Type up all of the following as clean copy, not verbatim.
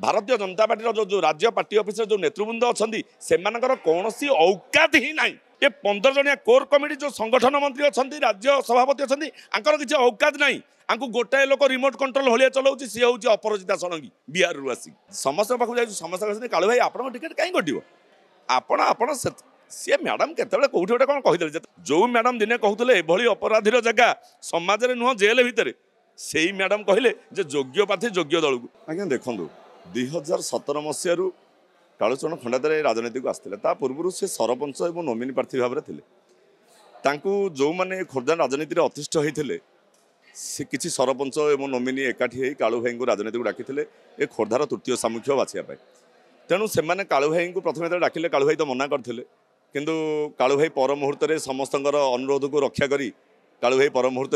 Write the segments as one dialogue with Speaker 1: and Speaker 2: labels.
Speaker 1: Bharatiya Janata party जो राज्य party office जो नेतृवृंद अच्छा से कौन औकात ही ना ये 15 जनिया कोर कमिटी जो संगठन मंत्री अच्छा राज्य सभापति अच्छा किसी औकात ना आंकु गोटाए लोक रिमोट कंट्रोल भाया चलाऊँ सी हूँ अपराजिता षडंगी बिहार रू आसिक समस्त पाखु जाए समस्त कहते कालू भाई आप टिकेट कहीं कटो आपण सी मैडम केतले कौटी गोटे कौन कहीदे जो मैडम दिने कहते एभली अपराधीर जगह समाज में नुह जेल भितर से ही मैडम कहले योग्य प्रार्थी योग्य दल को आज्ञा देखूँ 2017 मसीह कालूचरण खंडातर राजनीति को आसते पूर्व से सरपंच और नोमिनी प्रार्थी भाव में थे जो मैंने खोर्धा राजनीति अतिष्ठ होते से किसी सरपंच और नोमिनी एकाठी कालू भाई को राजनीति को डाकी ए खोर्धार तृतीय सामुख्य बाछापी तेणु से कालू भाई को प्रथम डाकिले कालू भाई तो मना करते किंतु कालू भाई पर मुहूर्त समस्त अनुरोध को रक्षा करी कालू भाई पर मुहूर्त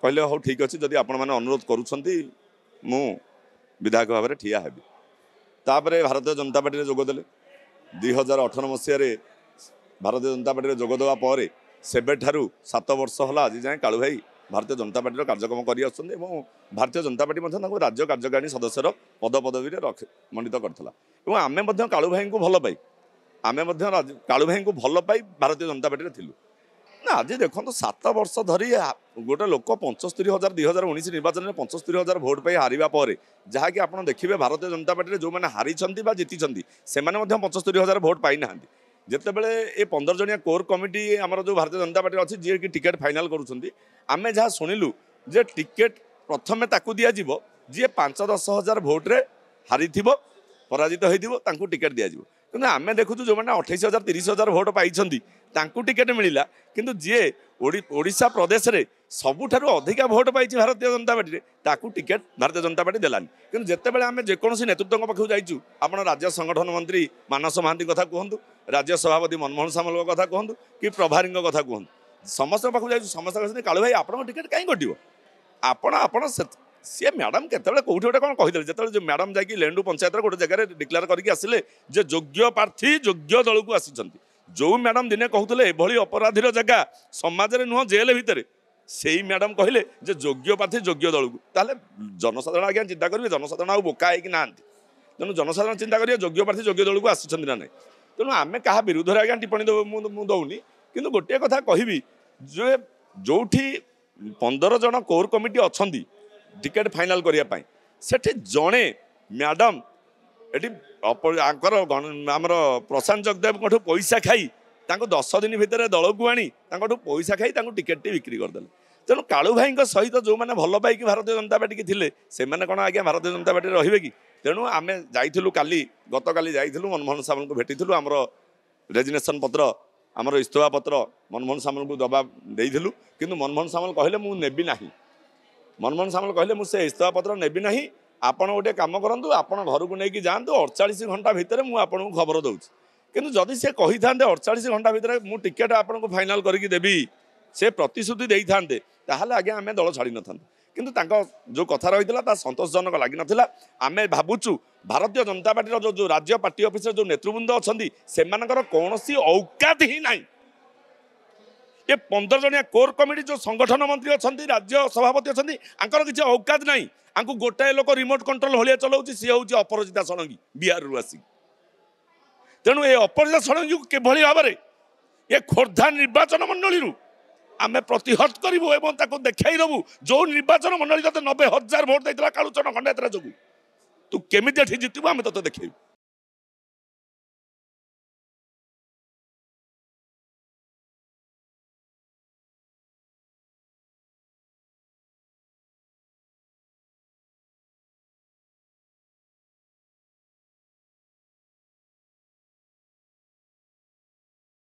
Speaker 1: कहले हाँ ठीक अच्छे जदि आपण मैंने अनुरोध करुँच मु विधायक भाव में ठिया हेबी तापर भारतीय जनता पार्टी में जोगदे 2018 मसीह भारतीय जनता पार्टी में जोगदेवा पर सेबे ठारू 7 वर्ष है आज जाए कालू भाई भारतीय जनता पार्टी कार्यक्रम कर भारतीय जनता पार्टी राज्य कार्यकारिणी सदस्यर पद पदवी मंडित करता आम कालू भाई को भल पाई आम कालू भाई को भल पाई भारतीय जनता पार्टी में ना आज देखो 7 वर्ष धरी गोटे लोक 75,000 2019 निर्वाचन में 75,000 भोट पाई हारिबा पर जहाँकि आप देखिए भारतीय जनता पार्टी जो मैंने हारी जीति से 75,000 भोट पाई ना जितेबाला ये 15 जनिया कोर कमिटी आमर जो भारतीय जनता पार्टी अच्छी जी कि टिकेट फाइनाल करें जहाँ शुणिलु जे टिकेट प्रथम ताकू दिज्व जी 5-10 हजार भोट्रे हारी पराजित हो टिकेट दिज्व कि आम देखु जो मैंने 28,000 30,000 भोट पाई टिकेट मिलला किंतु जी ओडिशा प्रदेश में सबुठारु अधिका भोट पाई भारतीय जनता पार्टी ताकू टिकेट भारतीय जनता पार्टी देलानी किंतु जितेबाला आम जेकोसी नेतृत्व पाखु जाइचु आपण राज्य संगठन मंत्री मानस महांती कथा कहतु राज्य सभापति मनमोहन सामल कथा कहतु कि प्रभारी कथा कहतु समस्त पाखु जाइचु समस्त कहते कालू भाई आप टिकेट कहीं कटो आपण सी मैडम केतले कौटी गोटे कौन कहीदे जो मैडम जाकि लेंडू पंचायत गोटे जगह डिक्लेयर करके आसिले योग्य प्रार्थी योग्य दल को आसी जो मैडम दिने कहते एभली अपराधीर जगह समाज में नुह जेल भितर से ही मैडम कहले योग्य प्रार्थी योग्य दल को ताले जनसाधारण आज्ञा चिंता करेंगे जनसाधारण बोका है कि ना तेणु जनसाधारण चिंता करेंगे योग्य प्रार्थी योग्य दल को आसी ना ना तेणु आम क्या विरुद्ध में आज्ञा टिप्पणी दौनी कि गोटे कथा कहि जो 15 जन कोर कमिटी अच्छा टिकेट फाइनाल करने से जड़े मैडम ये आमर प्रशांत जगदेव पैसा खाई 10 दिन भितर दल को आनी पैसा खाई टिकेट बिक्री करदे तेणु कालू भाई सहित जो मैंने भल पाई भारतीय जनता पार्टी की थे से कौन आज्ञा भारतीय जनता पार्टी रे कि तेणु आम जाइलु गत काली जाइलु मनमोहन सामल को भेटिलु आमर रेजिग्नेशन पत्र आमर इस्तफा पत्र मनमोहन सामल को दबा देइलु किंतु मनमोहन सामल कहले मु नेबी नाही मनमोहन सामल कहले मुझे इस्तफा पत्र नेबी ना आपड़ गोटे कम करूँ आपड़ घर को लेकिन जातु 48 घंटा भितर मुझे खबर दूसरी किंतु जदि से कही था 48 घंटा भितर मु टिकेट आपको फाइनाल करके देवी से प्रतिश्रुति दे था आज्ञा आम दल छाड़ी न था किंतु जो कथा रही संतोषजनक लगी नाला आम भावुचु भारतीय जनता पार्टी जो राज्य पार्टी ऑफिस जो नेतृवृंद अच्छा से कौन औकात ही ना ये 15 जनिया कोर कमिटी जो संगठन मंत्री अच्छा राज्य सभापति अच्छा किसी औकात ना आंकु गोटाए लोक रिमोट कंट्रोल भाया चलाऊँ सी हूँ अपराजिता षडंगी बिहार रू आसिक तेणु ये अपराजिता षडंगी को किभली भाव में ये खोर्धा निर्वाचन मंडली आम प्रतिहत करूँ देखा देवु जो निर्वाचन मंडली 90,000 भोट देता कालूचरण खंडायत जो तू केमी जीतबू आम ते देखू।